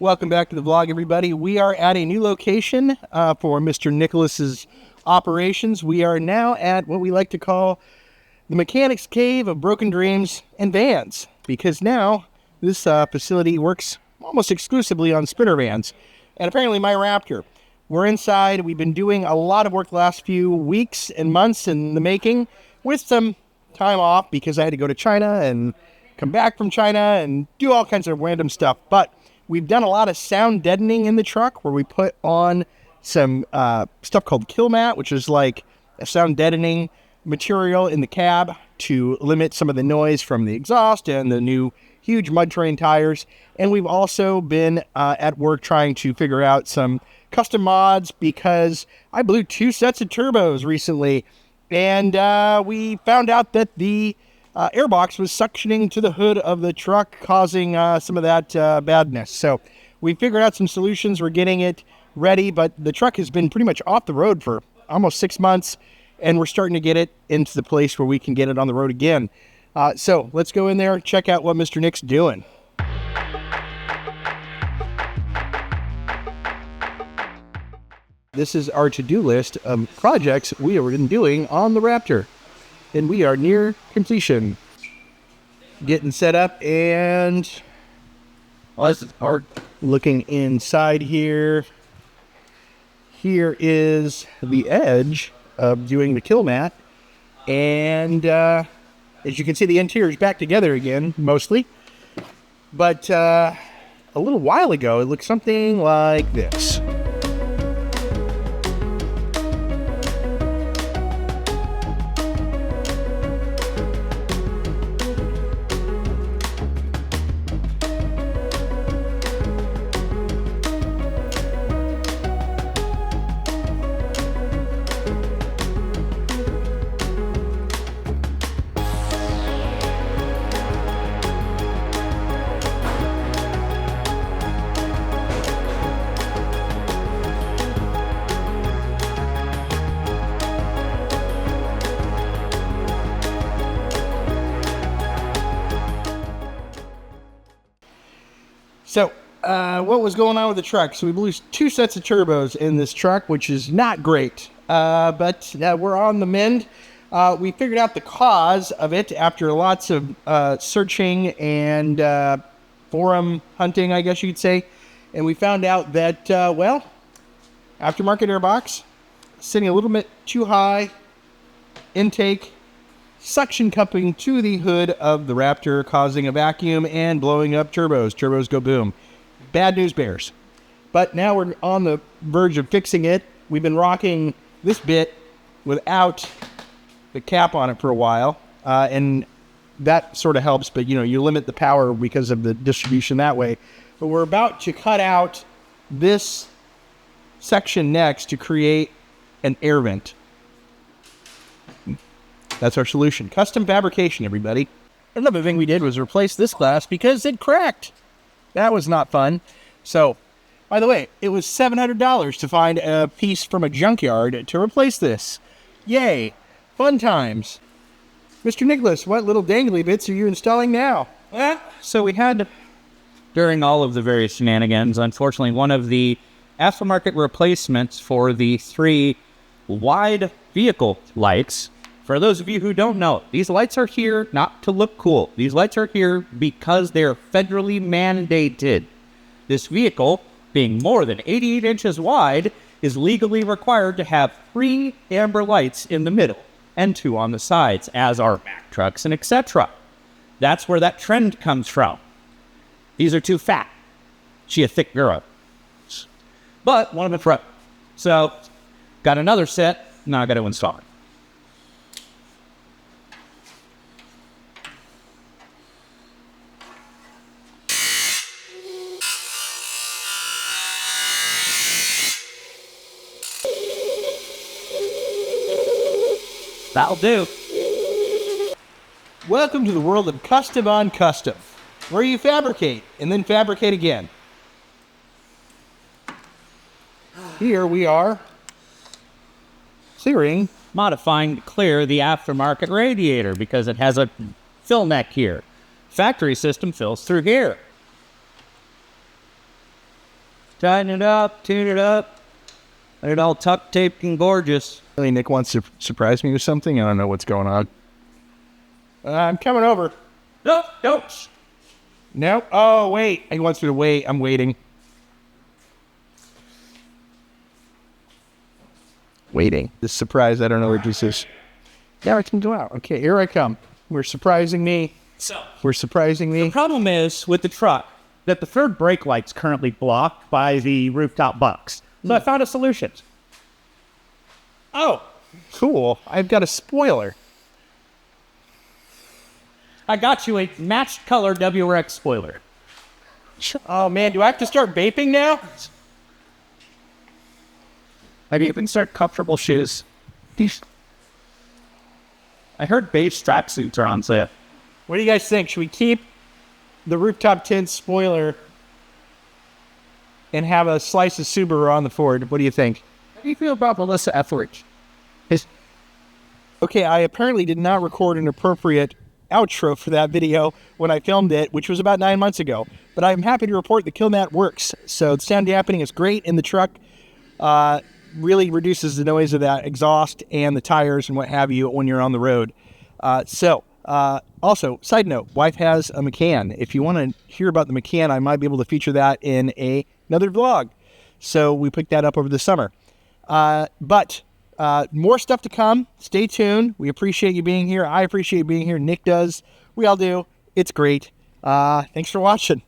Welcome back to the vlog, everybody. We are at a new location for Mr. Nicholas's operations. We are now at what we like to call the Mechanic's Cave of Broken Dreams and Vans, because now this facility works almost exclusively on sprinter vans, and apparently my Raptor. We're inside. We've been doing a lot of work the last few weeks and months in the making, with some time off because I had to go to China and come back from China and do all kinds of random stuff. But we've done a lot of sound deadening in the truck, where we put on some stuff called Killmat, which is like a sound deadening material in the cab to limit some of the noise from the exhaust and the new huge mud terrain tires. And we've also been at work trying to figure out some custom mods, because I blew 2 sets of turbos recently, and we found out that the Airbox was suctioning to the hood of the truck, causing some of that badness. So we figured out some solutions. We're getting it ready, but the truck has been pretty much off the road for almost 6 months, and we're starting to get it into the place where we can get it on the road again. So let's go in there, check out what Mr. Nick's doing. This is our to-do list of projects we have been doing on the Raptor, and we are near completion. Getting set up, and this is hard. Looking inside here. Here is the edge of doing the Killmat, and as you can see, the interior is back together again, mostly. But a little while ago, it looked something like this. So, what was going on with the truck? So we blew 2 sets of turbos in this truck, which is not great, but we're on the mend. We figured out the cause of it after lots of searching and forum hunting, I guess you could say, and we found out that, well, aftermarket airbox, sitting a little bit too high, intake, suction cupping to the hood of the Raptor, causing a vacuum and blowing up turbos. Turbos go boom. Bad news bears. But now we're on the verge of fixing it. We've been rocking this bit without the cap on it for a while, and that sort of helps, but you limit the power because of the distribution that way. But we're about to cut out this section next to create an air vent. That's our solution. Custom fabrication, everybody. Another thing we did was replace this glass because it cracked. That was not fun. So, by the way, it was $700 to find a piece from a junkyard to replace this. Yay. Fun times. Mr. Nicholas, what little dangly bits are you installing now? So we had, during all of the various shenanigans, unfortunately, one of the aftermarket replacements for the 3 wide vehicle lights. For those of you who don't know, these lights are here not to look cool. These lights are here because they're federally mandated. This vehicle, being more than 88 inches wide, is legally required to have 3 amber lights in the middle and 2 on the sides, as are Mack trucks and etc. That's where that trend comes from. These are too fat. She a thick girl. But one of them front. So, got another set, now I got to install it. That'll do. Welcome to the world of custom on custom, where you fabricate and then fabricate again. Here we are modifying to clear the aftermarket radiator because it has a fill neck here. Factory system fills through here. Tighten it up, tune it up. Let it all tuck, taped, and gorgeous. Really, Nick wants to surprise me with something. I don't know what's going on. I'm coming over. No, don't. No. Oh, wait. He wants me to wait. I'm waiting. Waiting. This surprise, I don't know where this is. Yeah, I can go out. Okay, here I come. We're surprising me. We're surprising me. The problem is with the truck that the third brake light's currently blocked by the rooftop box. So I found a solution. Oh, cool. I've got a spoiler. I got you a matched color WRX spoiler. Oh, man. Do I have to start vaping now? Maybe you can start comfortable shoes. I heard beige tracksuits are on sale. What do you guys think? Should we keep the rooftop tint spoiler and have a slice of Subaru on the Ford? What do you think? How do you feel about Melissa Etheridge? Okay, I apparently did not record an appropriate outro for that video when I filmed it, which was about 9 months ago. But I'm happy to report the Killmat works. So the sound dampening is great in the truck. Really reduces the noise of that exhaust and the tires and what have you when you're on the road. Also, side note, wife has a Macan. If you want to hear about the Macan, I might be able to feature that in another vlog. So we picked that up over the summer. But more stuff to come. Stay tuned. We appreciate you being here. I appreciate being here. Nick does. We all do. It's great. Thanks for watching.